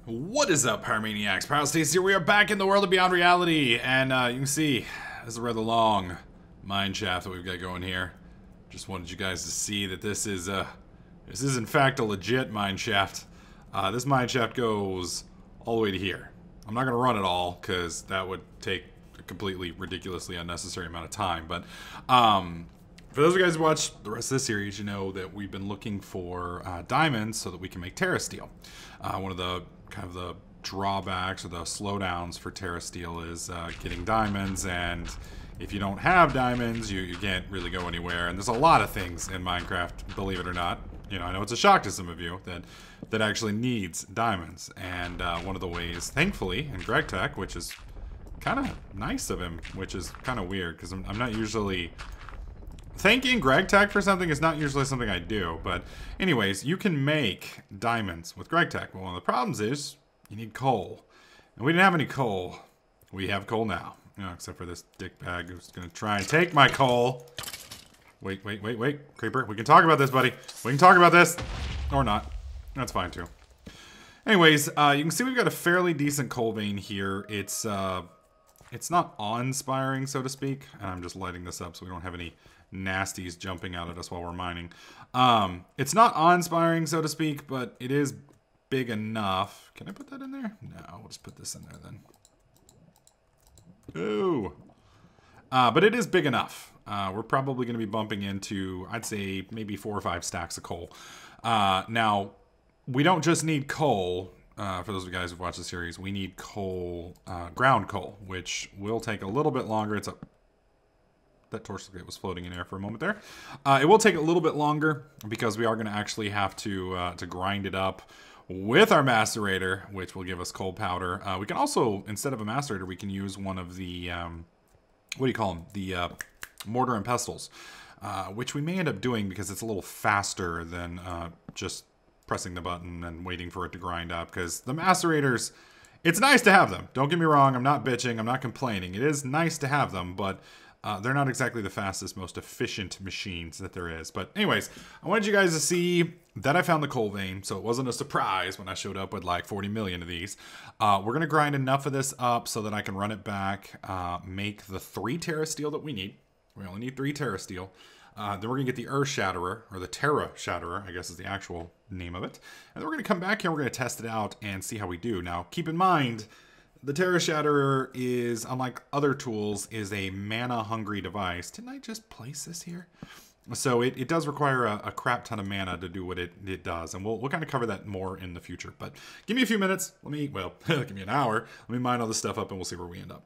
What is up, Pyromaniacs? Pyrostats here. We are back in the world of Beyond Reality, and you can see this is a rather long mine shaft that we've got going here. Just wanted you guys to see that this is in fact a legit mine shaft. This mine shaft goes all the way to here. I'm not going to run it all because that would take a completely ridiculously unnecessary amount of time. But for those of you guys who watched the rest of the series, you know that we've been looking for diamonds so that we can make Terrasteel. One of the kind of the drawbacks or the slowdowns for Terrasteel is getting diamonds, and if you don't have diamonds, you can't really go anywhere. And there's a lot of things in Minecraft, believe it or not. You know, I know it's a shock to some of you that actually needs diamonds. And one of the ways, thankfully, in GregTech, which is kind of nice of him, which is kind of weird because I'm not usually thanking GregTech for something is not usually something I do. But anyways, you can make diamonds with GregTech. But one of the problems is you need coal. And we didn't have any coal. We have coal now. You know, except for this dickbag who's going to try and take my coal. Wait. Creeper, we can talk about this, buddy. We can talk about this. Or not. That's fine, too. Anyways, you can see we've got a fairly decent coal vein here. It's not awe-inspiring, so to speak. And I'm just lighting this up so we don't have any nasties jumping out at us while we're mining. It's not awe-inspiring, so to speak, but it is big enough. Can I put that in there? No, we'll just put this in there then. Ooh. But it is big enough. We're probably going to be bumping into, I'd say, maybe 4 or 5 stacks of coal. Now, we don't just need coal. For those of you guys who've watched the series, we need coal, ground coal, which will take a little bit longer. That torch was floating in air for a moment there. It will take a little bit longer because we are going to actually have to grind it up with our macerator, which will give us coal powder. We can also, instead of a macerator, we can use one of the, what do you call them? The mortar and pestles, which we may end up doing because it's a little faster than just pressing the button and waiting for it to grind up. Because the macerators, it's nice to have them. Don't get me wrong, I'm not bitching, I'm not complaining. It is nice to have them, but they're not exactly the fastest, most efficient machines that there is. But anyways, I wanted you guys to see that I found the coal vein, so it wasn't a surprise when I showed up with like 40 million of these. We're going to grind enough of this up so that I can run it back, make the 3 Terrasteel that we need. We only need 3 Terrasteel. Then we're going to get the Terrashatterer, or the Terrashatterer, I guess is the actual name of it. And then we're going to come back here, we're going to test it out and see how we do. Now, keep in mind, the Terrashatterer is, unlike other tools, is a mana-hungry device. Didn't I just place this here? So it does require a crap ton of mana to do what it does. And we'll kind of cover that more in the future. But give me a few minutes. Give me an hour. Let me mine all this stuff up and we'll see where we end up.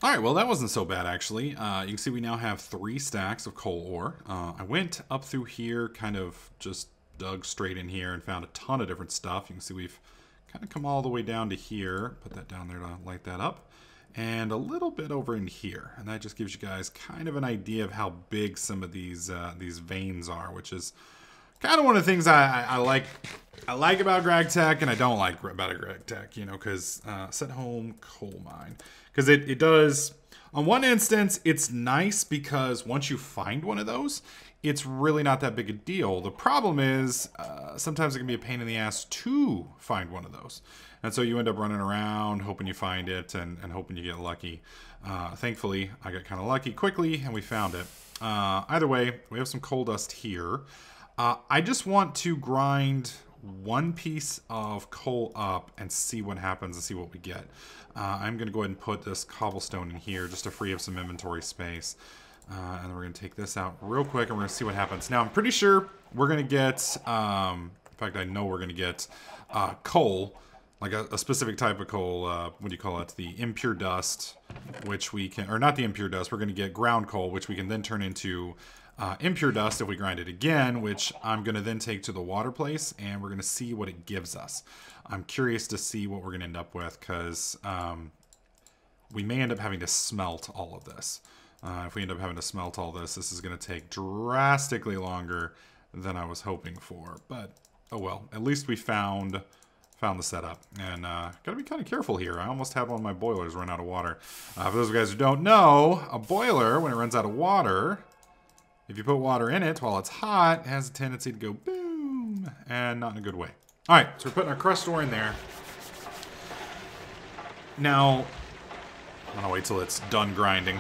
Alright, well that wasn't so bad actually. You can see we now have 3 stacks of coal ore. I went up through here, kind of just dug straight in here and found a ton of different stuff. You can see we've kind of come all the way down to here. Put that down there to light that up. And a little bit over in here. And that just gives you guys kind of an idea of how big some of these veins are, which is kind of one of the things I like about GregTech and I don't like about a GregTech, you know, because set home coal mine. Because it does, on one instance, it's nice because once you find one of those, it's really not that big a deal. The problem is sometimes it can be a pain in the ass to find one of those. And so you end up running around hoping you find it and hoping you get lucky. Thankfully, I got kind of lucky quickly and we found it. Either way, we have some coal dust here. I just want to grind 1 piece of coal up and see what happens and see what we get. I'm going to go ahead and put this cobblestone in here just to free up some inventory space. And then we're going to take this out real quick and we're going to see what happens. Now, I'm pretty sure we're going to get, in fact, I know we're going to get coal, like a specific type of coal, what do you call it? The impure dust, which we can, or not the impure dust, we're going to get ground coal, which we can then turn into impure dust if we grind it again, which I'm going to then take to the water place and we're going to see what it gives us. I'm curious to see what we're going to end up with because we may end up having to smelt all of this. If we end up having to smelt all this, this is going to take drastically longer than I was hoping for. But, oh well, at least we found the setup. And gotta be kind of careful here. I almost had one of my boilers run out of water. For those of you guys who don't know, a boiler, when it runs out of water, if you put water in it while it's hot, it has a tendency to go boom, and not in a good way. All right, so we're putting our crushed ore in there. Now, I'm gonna wait till it's done grinding.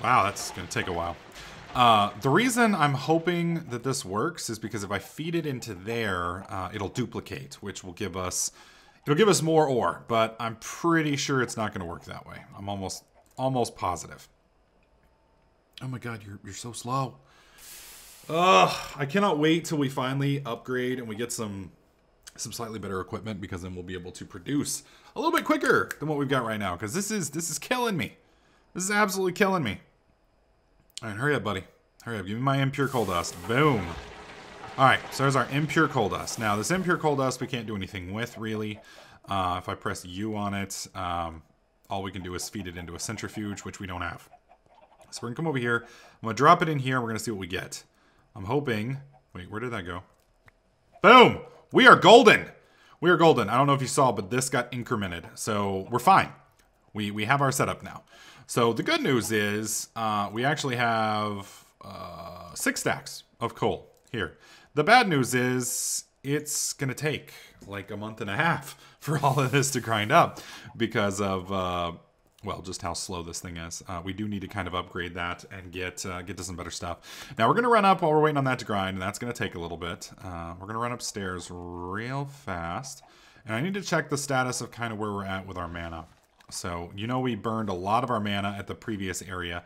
Wow, that's gonna take a while. The reason I'm hoping that this works is because if I feed it into there, it'll duplicate, which will give us, it'll give us more ore, but I'm pretty sure it's not gonna work that way. I'm almost positive. Oh my god, you're so slow. Ugh, I cannot wait till we finally upgrade and we get some slightly better equipment, because then we'll be able to produce a little bit quicker than what we've got right now, because this is killing me. This is absolutely killing me. All right, hurry up, buddy. Hurry up, give me my impure coal dust. Boom. All right, so there's our impure coal dust. Now, this impure coal dust we can't do anything with, really. If I press U on it, all we can do is feed it into a centrifuge, which we don't have. So we're gonna come over here. I'm gonna drop it in here, and we're gonna see what we get. I'm hoping... Wait, where did that go? Boom! We are golden! We are golden. I don't know if you saw, but this got incremented. So we're fine. We have our setup now. So the good news is we actually have 6 stacks of coal here. The bad news is it's going to take like a month and a half for all of this to grind up because of... well, just how slow this thing is. We do need to kind of upgrade that and get to some better stuff. Now, we're going to run up while we're waiting on that to grind, and that's going to take a little bit. We're going to run upstairs real fast. And I need to check the status of kind of where we're at with our mana. So, you know, we burned a lot of our mana at the previous area,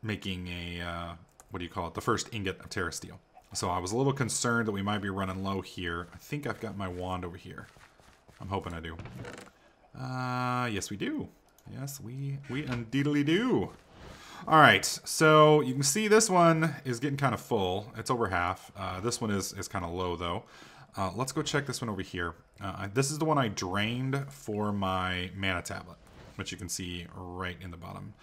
making a, what do you call it, the first ingot of Terra Steel. So I was a little concerned that we might be running low here. I think I've got my wand over here. I'm hoping I do. Yes we do. Yes, we indeedly do. All right, so you can see this one is getting kind of full. It's over half. This one is kind of low though. Let's go check this one over here. This is the one I drained for my mana tablet, which you can see right in the bottom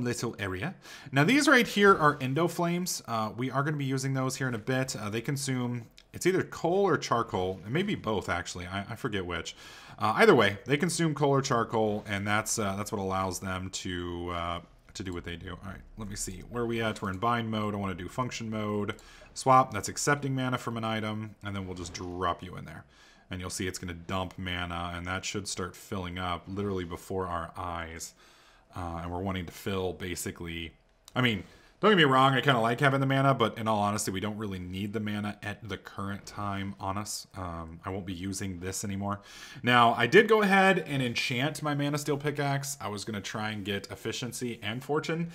little area. Now these right here are endo flames. We are going to be using those here in a bit. They consume, it's either coal or charcoal. It may be both actually. I forget which. Either way, they consume coal or charcoal, and that's what allows them to do what they do. All right, let me see. Where are we at? We're in bind mode. I want to do function mode. Swap, that's accepting mana from an item, and then we'll just drop you in there. And you'll see it's going to dump mana, and that should start filling up literally before our eyes. And we're wanting to fill basically... I mean, don't get me wrong, I kind of like having the mana, but in all honesty, we don't really need the mana at the current time on us. I won't be using this anymore. Now, I did go ahead and enchant my Mana Steel pickaxe. I was going to try and get efficiency and fortune.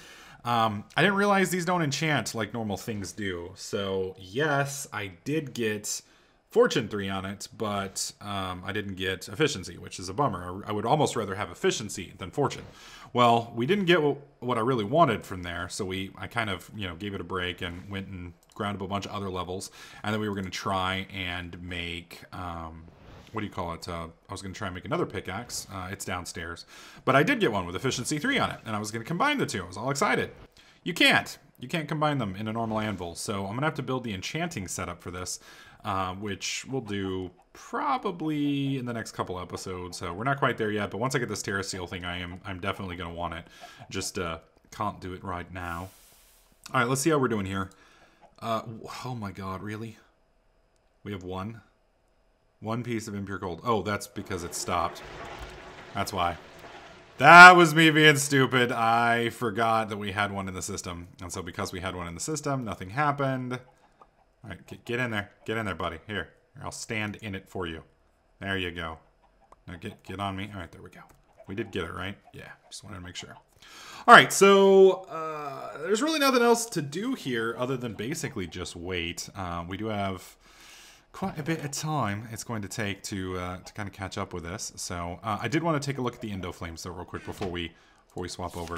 I didn't realize these don't enchant like normal things do. So, yes, I did get Fortune 3 on it, but I didn't get efficiency, which is a bummer. I would almost rather have efficiency than fortune. Well, we didn't get what I really wanted from there, so I kind of, gave it a break and went and ground up a bunch of other levels, and then we were going to try and make, what do you call it? I was going to try and make another pickaxe. It's downstairs. But I did get one with efficiency 3 on it, and I was going to combine the two. I was all excited. You can't. You can't combine them in a normal anvil, so I'm going to have to build the enchanting setup for this, which we'll do probably in the next couple episodes. So we're not quite there yet, but once I get this Terra Seal thing, I'm definitely going to want it. Just can't do it right now. All right, let's see how we're doing here. Oh my god, really? We have one piece of impure gold. Oh, that's because it stopped. That's why. That was me being stupid. I forgot that we had one in the system. And so because we had one in the system, nothing happened. All right, get in there. Get in there, buddy. Here, I'll stand in it for you. There you go. Now get on me. All right, there we go. We did get it, right? Yeah, just wanted to make sure. All right, so there's really nothing else to do here other than basically just wait. We do have quite a bit of time it's going to take to kind of catch up with this. So I did want to take a look at the Endo Flames though real quick before we swap over.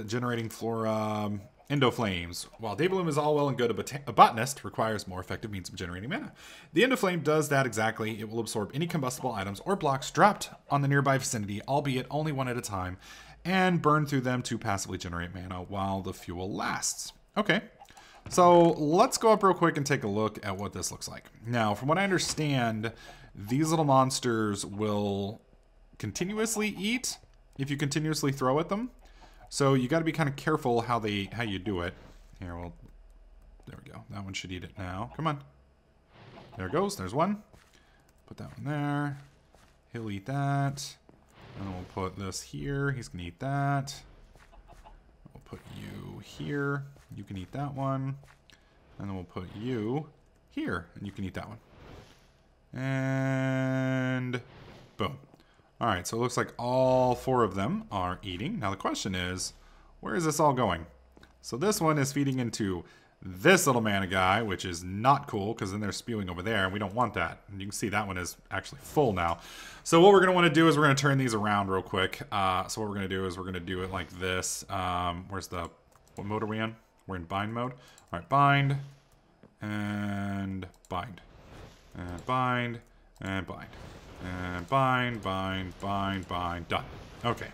Generating flora, Endo Flames. While Daybloom is all well and good, a botanist requires more effective means of generating mana. The Endo Flame does that exactly. It will absorb any combustible items or blocks dropped on the nearby vicinity, albeit only one at a time, and burn through them to passively generate mana while the fuel lasts. Okay. So let's go up real quick and take a look at what this looks like. Now, from what I understand, these little monsters will continuously eat if you continuously throw at them. So you got to be kind of careful how you do it. Here, well, there we go. That one should eat it now. Come on. There it goes. There's one. Put that one there. He'll eat that. And then we'll put this here. He's going to eat that. We'll put you here. You can eat that one. And then we'll put you here. And you can eat that one. And boom. All right, so it looks like all 4 of them are eating. Now the question is, where is this all going? So this one is feeding into this little mana guy, which is not cool because then they're spewing over there, and we don't want that. And you can see that one is actually full now. So what we're going to want to do is we're going to turn these around real quick. So what we're going to do is we're going to do it like this. What mode are we in? We're in bind mode. All right, bind, and bind, and bind, and bind. And bind, bind, bind, bind. Done. Okay.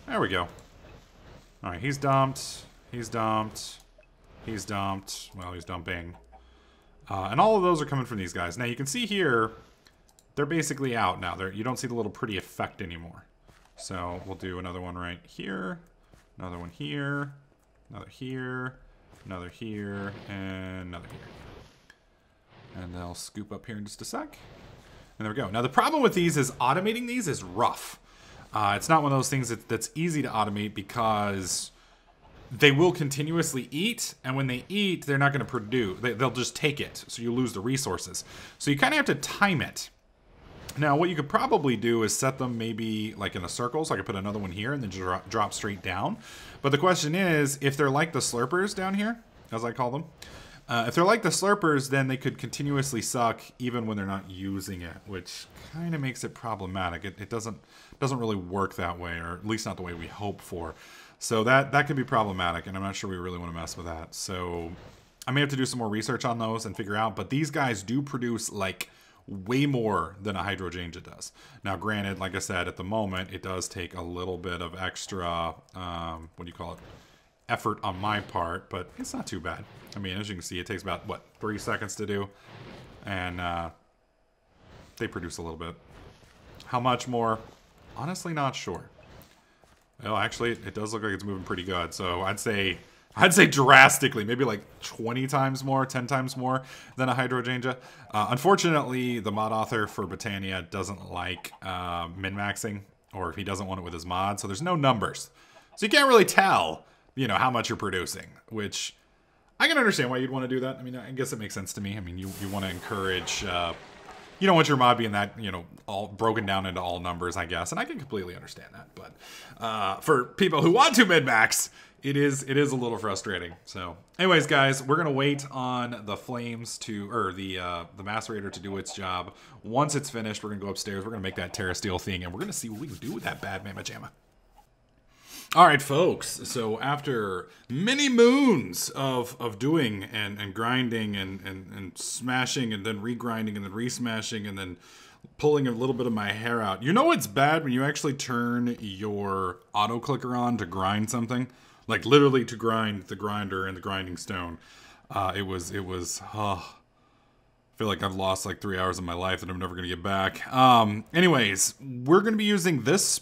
There we go. Alright, he's dumped. He's dumped. He's dumped. Well, he's dumping. And all of those are coming from these guys. Now, you can see here, they're basically out now. You don't see the little pretty effect anymore. So, we'll do another one right here. Another one here. Another here. Another here. And another here. And they'll scoop up here in just a sec. And there we go. Now, the problem with these is automating these is rough. It's not one of those things that's easy to automate because they will continuously eat. And when they eat, they're not going to produce. They'll just take it. So you lose the resources. So you kind of have to time it. Now, what you could probably do is set them maybe like in a circle. So I could put another one here and then just drop straight down. But the question is, if they're like the slurpers down here, as I call them, if they're like the slurpers, then they could continuously suck even when they're not using it, which kind of makes it problematic. It doesn't really work that way, or at least not the way we hope for. So that could be problematic, and I'm not sure we really want to mess with that. So I may have to do some more research on those and figure out. But these guys do produce like way more than a Hydrangea does. Now, granted, like I said, at the moment, it does take a little bit of extra, what do you call it? Effort on my part, but it's not too bad. I mean, as you can see, it takes about, what, 3 seconds to do? And they produce a little bit. How much more? Honestly, not sure. Well, actually, it does look like it's moving pretty good. So I'd say drastically, maybe like 20 times more, 10 times more than a Hydrangea. Unfortunately, the mod author for Botania doesn't like min-maxing, or he doesn't want it with his mod, so there's no numbers. So you can't really tell, you know, how much you're producing, which I can understand why you'd want to do that. I mean, I guess it makes sense to me. I mean, you want to encourage, you don't want your mod being that, you know, all broken down into all numbers, I guess. And I can completely understand that. But for people who want to min-max, it is a little frustrating. So anyways, guys, we're going to wait on the flames to, or the macerator to do its job. Once it's finished, we're going to go upstairs. We're going to make that Terra Steel thing, and we're going to see what we can do with that bad Mamma Jamma. All right, folks, so after many moons of doing and grinding and smashing and then regrinding and then resmashing and then pulling a little bit of my hair out, you know it's bad when you actually turn your auto clicker on to grind something, like literally to grind the grinder and the grinding stone. I feel like I've lost like 3 hours of my life that I'm never going to get back. Anyways, we're going to be using this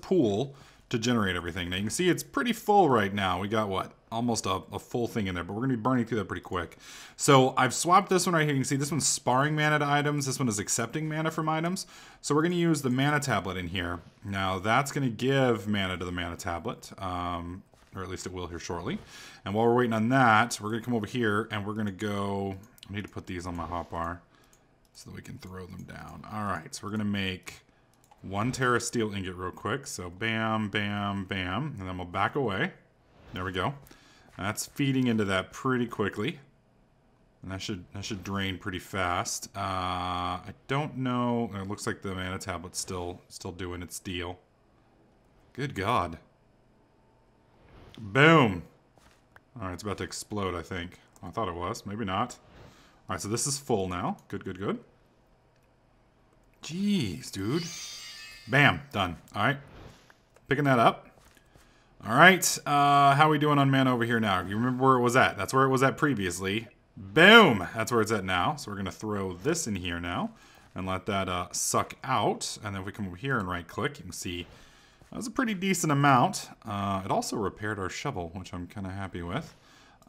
pool to generate everything. Now you can see it's pretty full right now. We got what? Almost a full thing in there, but we're going to be burning through that pretty quick. So I've swapped this one right here. You can see this one's sparring mana to items. This one is accepting mana from items. So we're going to use the mana tablet in here. Now that's going to give mana to the mana tablet, or at least it will here shortly. And while we're waiting on that, we're going to come over here and we're going to go, I need to put these on my hotbar so that we can throw them down. All right, so we're going to make 1 Terra Steel ingot real quick. So bam, bam, bam. And then we'll back away. There we go. That's feeding into that pretty quickly. And that should drain pretty fast. I don't know. It looks like the mana tablet's still doing its deal. Good God. Boom. All right, it's about to explode, I think. I thought it was. Maybe not. All right, so this is full now. Good, good, good. Jeez, dude. Bam, done. All right, picking that up. All right, how are we doing on mana over here now? You remember where it was at? That's where it was at previously. Boom, that's where it's at now. So we're gonna throw this in here now and let that suck out. And then if we come over here and right click, you can see that was a pretty decent amount. It also repaired our shovel, which I'm kind of happy with.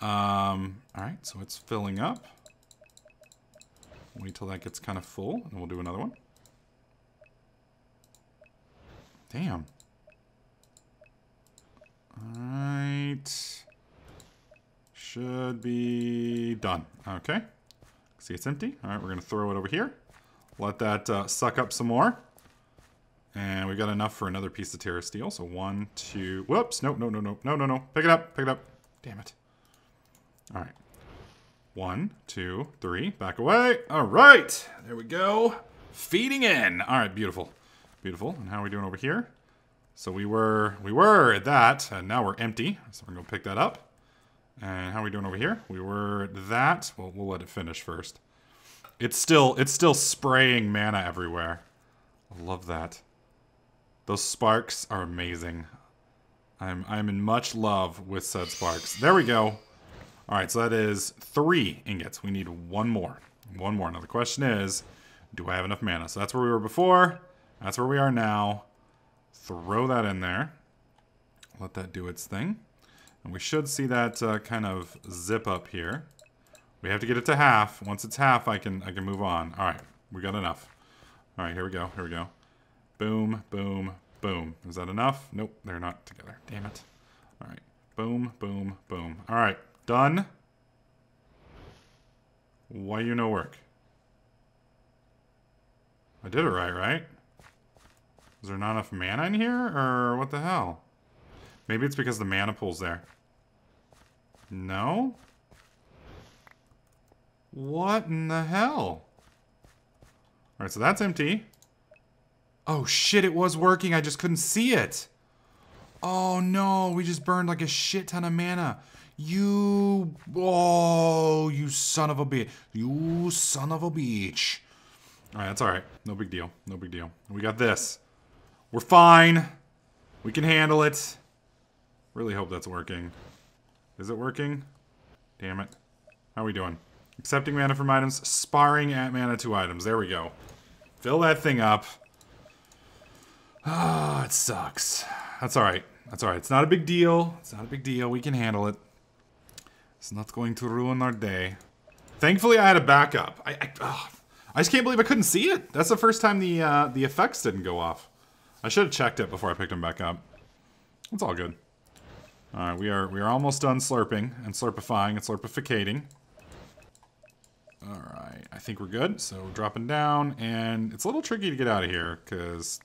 All right, so it's filling up. Wait till that gets kind of full, and we'll do another one. Damn. Alright. Should be done. Okay. See, it's empty. Alright, we're going to throw it over here. Let that suck up some more. And we've got enough for another piece of Terra steel. So 1, 2... Whoops. No. Pick it up. Damn it. Alright. 1, 2, 3. Back away. Alright. There we go. Feeding in. Alright, beautiful. Beautiful. And how are we doing over here? So we were at that, and now we're empty. So we're going to pick that up. And how are we doing over here? We were at that. Well, we'll let it finish first. It's still spraying mana everywhere. I love that. Those sparks are amazing. I'm in much love with said sparks. There we go. All right, so that is 3 ingots. We need 1 more. 1 more. Now the question is, do I have enough mana? So that's where we were before. That's where we are now. Throw that in there. Let that do its thing. And we should see that kind of zip up here. We have to get it to half. Once it's half, I can move on. All right, we got enough. All right, here we go. Here we go. Boom, boom, boom. Is that enough? Nope, they're not together. Damn it. All right. Boom, boom, boom. All right, done. Why you no work? I did it right? Is there not enough mana in here, or what the hell? Maybe it's because the mana pool's there. No? What in the hell? Alright, so that's empty. Oh shit, it was working, I just couldn't see it. Oh no, we just burned like a shit ton of mana. You son of a bitch. You son of a bitch. Alright, that's alright. No big deal. No big deal. We got this. We're fine. We can handle it. Really hope that's working. Is it working? Damn it. How are we doing? Accepting mana from items, sparring at mana to items. There we go. Fill that thing up. Ah, it sucks. That's alright. That's alright. It's not a big deal. It's not a big deal. We can handle it. It's not going to ruin our day. Thankfully, I had a backup. I just can't believe I couldn't see it. That's the first time the effects didn't go off. I should have checked it before I picked them back up. It's all good. Alright, we are almost done slurping and slurpifying and slurpificating. Alright, I think we're good. So we're dropping down, and it's a little tricky to get out of here because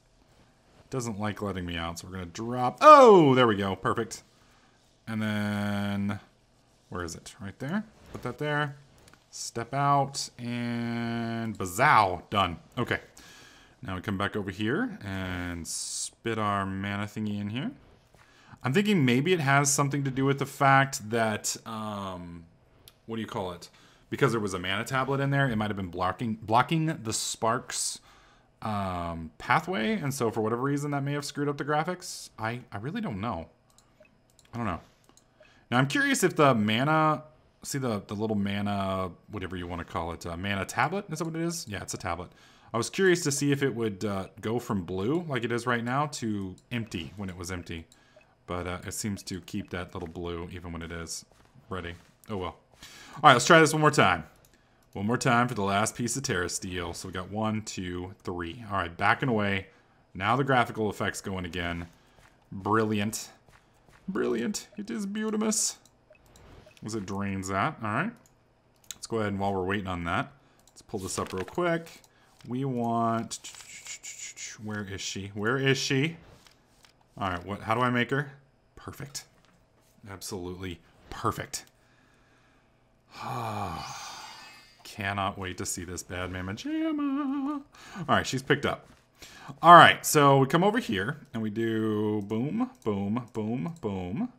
it doesn't like letting me out. So we're gonna drop. Oh, there we go. Perfect. And then where is it? Right there. Put that there. Step out and bazow. Done. Okay. Now we come back over here and spit our mana thingy in here. I'm thinking maybe it has something to do with the fact that, what do you call it? Because there was a mana tablet in there, it might have been blocking the sparks pathway. And so for whatever reason, that may have screwed up the graphics. I really don't know. I don't know. Now I'm curious if the mana, see the little mana, whatever you want to call it, mana tablet, is that what it is? Yeah, it's a tablet. I was curious to see if it would go from blue, like it is right now, to empty when it was empty. But it seems to keep that little blue even when it is ready. Oh well. Alright, let's try this one more time. One more time for the last piece of Terra steel. So we got 1, 2, 3. Alright, backing away. Now the graphical effects going again. Brilliant. Brilliant. It is beautimous. As it drains that. Alright. Let's go ahead and while we're waiting on that, let's pull this up real quick. We want... Where is she? Where is she? Alright, how do I make her? Perfect. Absolutely perfect. Cannot wait to see this bad mamma jamma. Alright, she's picked up. Alright, so we come over here and we do boom, boom, boom, boom.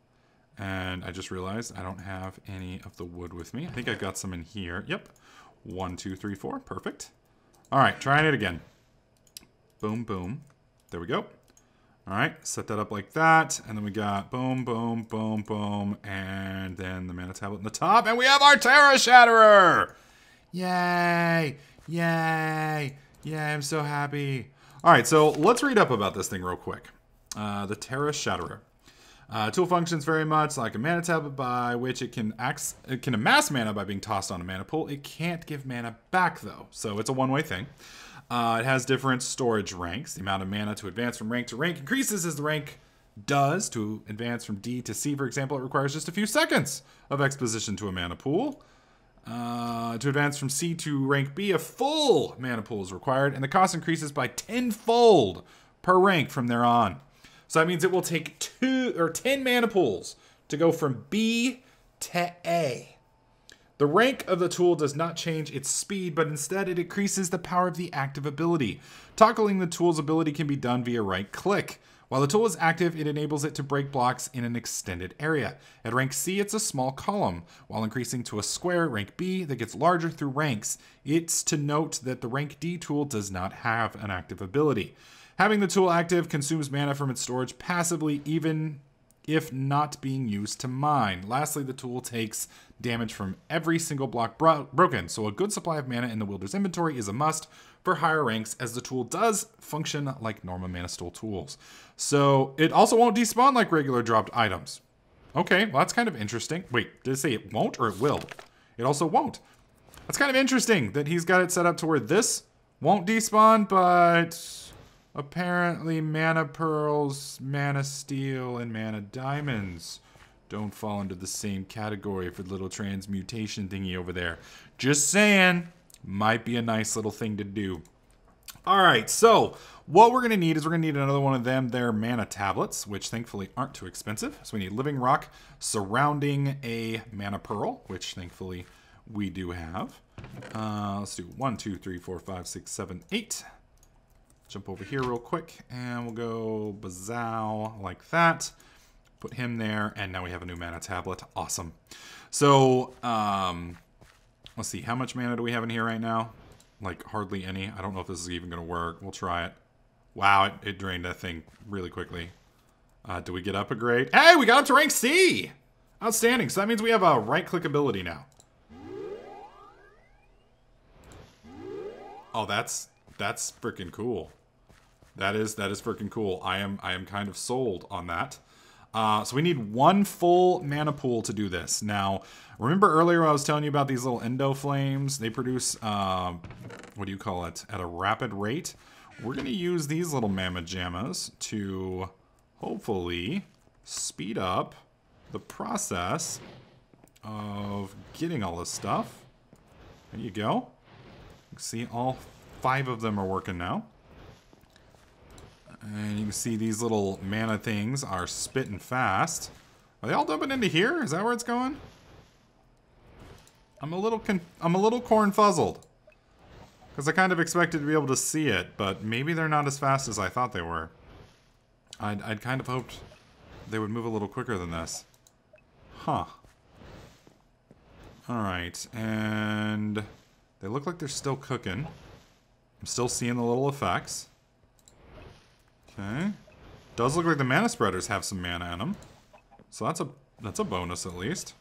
And I just realized I don't have any of the wood with me. I think I've got some in here. Yep. 1, 2, 3, 4. Perfect. Alright, trying it again. Boom, boom. There we go. Alright, set that up like that. And then we got boom, boom, boom, boom. And then the mana tablet in the top. And we have our Terrashatterer! Yay! Yay! Yay, I'm so happy. Alright, so let's read up about this thing real quick. The Terrashatterer. Tool functions very much like a mana tablet by which it can amass mana by being tossed on a mana pool. It can't give mana back though, so it's a one-way thing. It has different storage ranks. The amount of mana to advance from rank to rank increases as the rank does. To advance from D to C, for example, it requires just a few seconds of exposition to a mana pool. To advance from C to rank B, a full mana pool is required, and the cost increases by 10-fold per rank from there on. So that means it will take 10 mana pools to go from B to A. The rank of the tool does not change its speed, but instead it increases the power of the active ability. Toggling the tool's ability can be done via right click. While the tool is active, it enables it to break blocks in an extended area. At rank C, it's a small column, while increasing to a square at rank B that gets larger through ranks. It's to note that the rank D tool does not have an active ability. Having the tool active consumes mana from its storage passively, even if not being used to mine. Lastly, the tool takes damage from every single block broken, so a good supply of mana in the wielder's inventory is a must for higher ranks, as the tool does function like normal mana stole tools. So it also won't despawn like regular dropped items. Okay, well that's kind of interesting. Wait, did it say it won't or it will? It also won't. That's kind of interesting that he's got it set up to where this won't despawn, but apparently mana pearls, mana steel, and mana diamonds don't fall into the same category for the little transmutation thingy over there. Just saying. Might be a nice little thing to do. Alright, so what we're going to need is we're going to need another one of them. They're mana tablets, which thankfully aren't too expensive. So we need living rock surrounding a mana pearl, which thankfully we do have. Let's do 1, 2, 3, 4, 5, 6, 7, 8. Jump over here real quick, and we'll go bazow like that. Put him there, and now we have a new mana tablet. Awesome. So, let's see. How much mana do we have in here right now? Like, hardly any. I don't know if this is even going to work. We'll try it. Wow, it drained that thing really quickly. Do we get up a grade? Hey, we got up to rank C! Outstanding. So that means we have a right-click ability now. Oh, that's freaking cool. That is freaking cool. I am kind of sold on that. So we need one full mana pool to do this. Now, remember earlier I was telling you about these little endo flames? They produce, what do you call it, at a rapid rate. We're going to use these little mamma jammas to hopefully speed up the process of getting all this stuff. There you go. You can see all 5 of them are working now. And you can see these little mana things are spitting fast. Are they all dumping into here? Is that where it's going? I'm a little corn fuzzled. Because I kind of expected to be able to see it, but maybe they're not as fast as I thought they were. I'd kind of hoped they would move a little quicker than this. Huh. Alright, and they look like they're still cooking. I'm still seeing the little effects. Okay. Does look like the mana spreaders have some mana in them. So that's a bonus at least.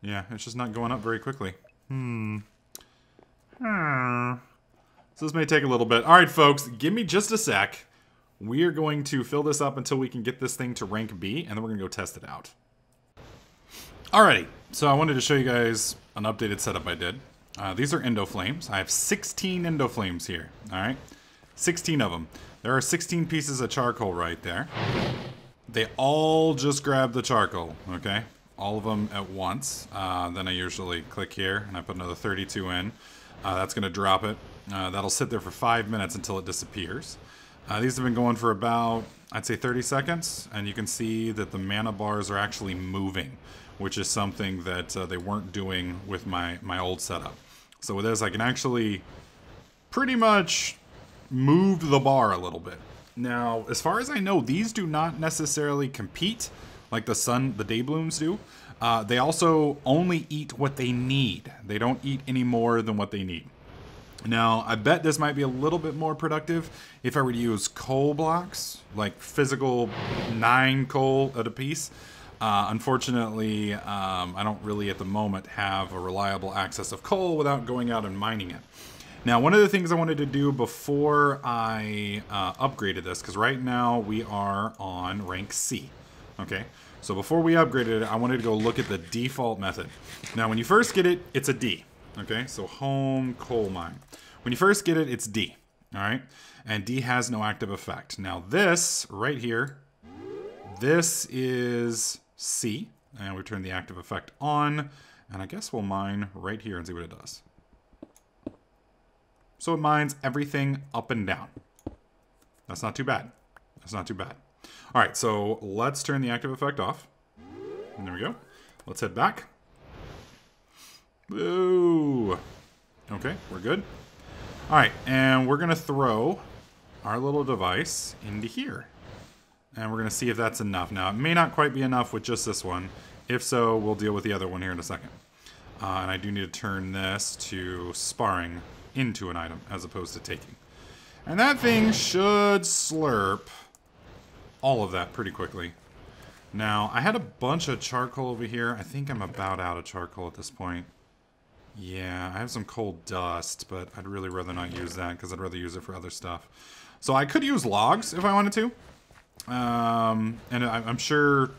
Yeah, it's just not going up very quickly. So this may take a little bit. Alright folks, give me just a sec. We are going to fill this up until we can get this thing to rank B, and then we're going to go test it out. Alrighty, so I wanted to show you guys an updated setup I did. These are endo flames. I have 16 endo flames here. Alright, 16 of them. There are 16 pieces of charcoal right there. They all just grab the charcoal, okay? All of them at once. Then I usually click here and I put another 32 in. That's going to drop it. That'll sit there for 5 minutes until it disappears. These have been going for about, I'd say 30 seconds. And you can see that the mana bars are actually moving, which is something that they weren't doing with my old setup. So with this, I can actually pretty much move the bar a little bit. Now, as far as I know, these do not necessarily compete like the day blooms do. They also only eat what they need. They don't eat any more than what they need. Now, I bet this might be a little bit more productive if I were to use coal blocks, like physical 9 coal at a piece. Unfortunately, I don't really at the moment have a reliable access of coal without going out and mining it. Now, one of the things I wanted to do before I upgraded this, because right now we are on rank C. Okay, so before we upgraded it, I wanted to go look at the default method. Now, when you first get it, it's a D. Okay, so home coal mine. When you first get it, it's D. All right, and D has no active effect. Now this right here, this is C, and we turn the active effect on, and I guess we'll mine right here and see what it does. So it mines everything up and down. That's not too bad. That's not too bad. All right, so let's turn the active effect off. And there we go. Let's head back. Boo. Okay, we're good. All right, and we're going to throw our little device into here. And we're going to see if that's enough. Now, it may not quite be enough with just this one. If so, we'll deal with the other one here in a second. And I do need to turn this to sparring into an item as opposed to taking. And that thing should slurp all of that pretty quickly. Now, I had a bunch of charcoal over here. I think I'm about out of charcoal at this point. Yeah, I have some coal dust, but I'd really rather not use that because I'd rather use it for other stuff. So I could use logs if I wanted to. And I'm sure,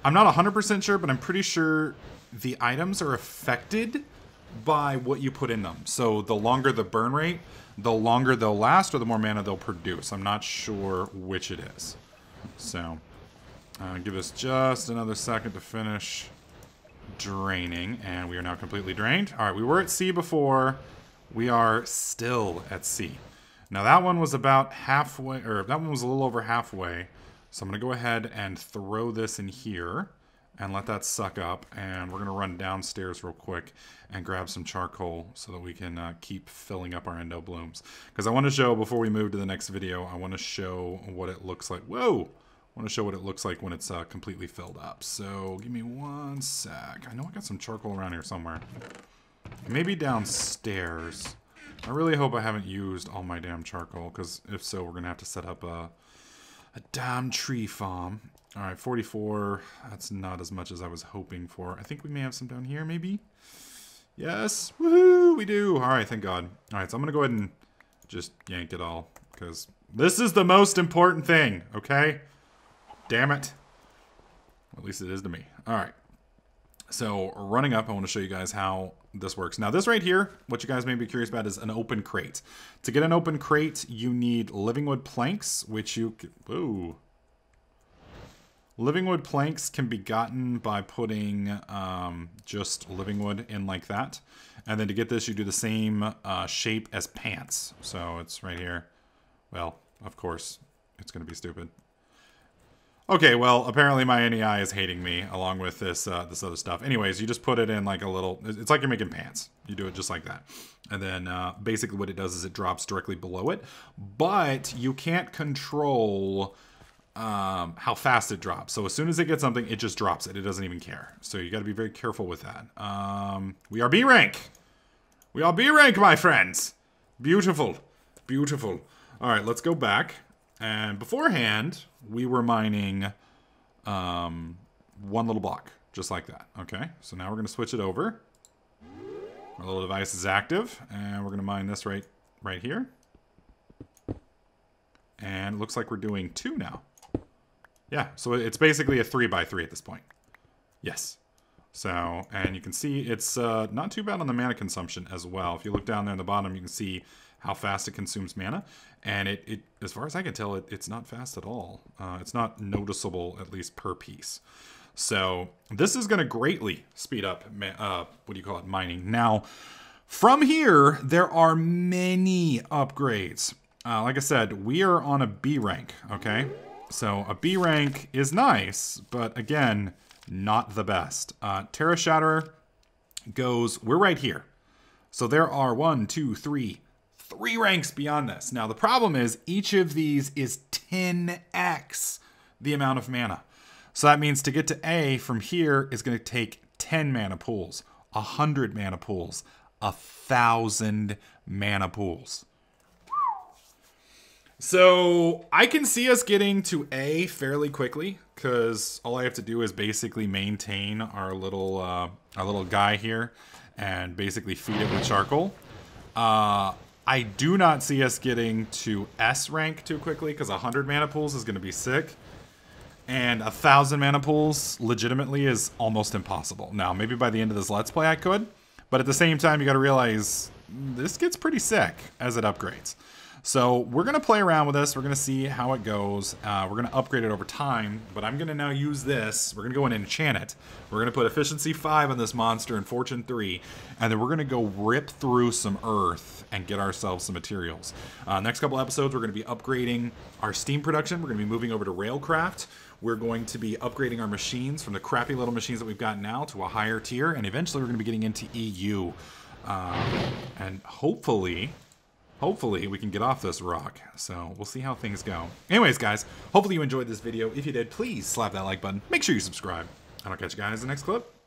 I'm not 100% sure, but I'm pretty sure the items are affected by what you put in them. So the longer the burn rate, the longer they'll last or the more mana they'll produce. I'm not sure which it is. So give us just another second to finish draining, and we are now completely drained. All right, we were at C before. We are still at C. Now that one was about halfway, or that one was a little over halfway. So I'm gonna go ahead and throw this in here and let that suck up, and we're gonna run downstairs real quick and grab some charcoal so that we can keep filling up our endo blooms. Because I want to show, before we move to the next video, I want to show what it looks like. Whoa! I want to show what it looks like when it's completely filled up. So give me one sec. I know I got some charcoal around here somewhere. Maybe downstairs. I really hope I haven't used all my damn charcoal, because if so, we're gonna have to set up a damn tree farm. All right, 44. That's not as much as I was hoping for. I think we may have some down here, maybe. Yes, woohoo, we do. All right, thank God. All right, so I'm gonna go ahead and just yank it all, because this is the most important thing, okay? Damn it. At least it is to me. All right. So running up, I want to show you guys how this works. Now this right here, what you guys may be curious about is an open crate. To get an open crate, you need living wood planks, which you can, ooh. Living wood planks can be gotten by putting just living wood in like that. And then to get this, you do the same shape as pants. So it's right here. Well, of course, it's going to be stupid. Okay, well, apparently my NEI is hating me along with this this other stuff. Anyways, you just put it in like a little, it's like you're making pants. You do it just like that. And then basically what it does is it drops directly below it. But you can't control how fast it drops. So as soon as it gets something, it just drops it. It doesn't even care. So you got to be very careful with that. We are B rank. We are B rank, my friends. Beautiful. Beautiful. All right, let's go back. And beforehand, we were mining one little block, just like that. Okay, so now we're going to switch it over. Our little device is active, and we're going to mine this right here. And it looks like we're doing 2 now. Yeah, so it's basically a 3x3 at this point. Yes. So, and you can see it's not too bad on the mana consumption as well. If you look down there in the bottom, you can see how fast it consumes mana. And it as far as I can tell, it's not fast at all. It's not noticeable, at least per piece. So this is going to greatly speed up, what do you call it, mining. Now, from here, there are many upgrades. Like I said, we are on a B rank, okay? So a B rank is nice, but again, not the best. Terrashatterer goes, we're right here. So there are 3 ranks beyond this. Now the problem is each of these is 10x the amount of mana. So that means to get to A from here is going to take 10 mana pools, 100 mana pools, 1,000 mana pools. So I can see us getting to A fairly quickly because all I have to do is basically maintain our little guy here and basically feed it with charcoal. I do not see us getting to S rank too quickly because 100 mana pools is going to be sick. And 1,000 mana pools legitimately is almost impossible. Now, maybe by the end of this Let's Play I could, but at the same time, you got to realize this gets pretty sick as it upgrades. So we're going to play around with this. We're going to see how it goes. We're going to upgrade it over time, but I'm going to now use this. We're going to go in and enchant it. We're going to put Efficiency 5 on this monster and Fortune 3, and then we're going to go rip through some earth and get ourselves some materials. Next couple episodes, we're going to be upgrading our steam production. We're going to be moving over to Railcraft. We're going to be upgrading our machines from the crappy little machines that we've got now to a higher tier, and eventually we're going to be getting into EU. And hopefully we can get off this rock. So we'll see how things go. Anyways, guys, hopefully you enjoyed this video. If you did, please slap that like button. Make sure you subscribe. And I'll catch you guys in the next clip.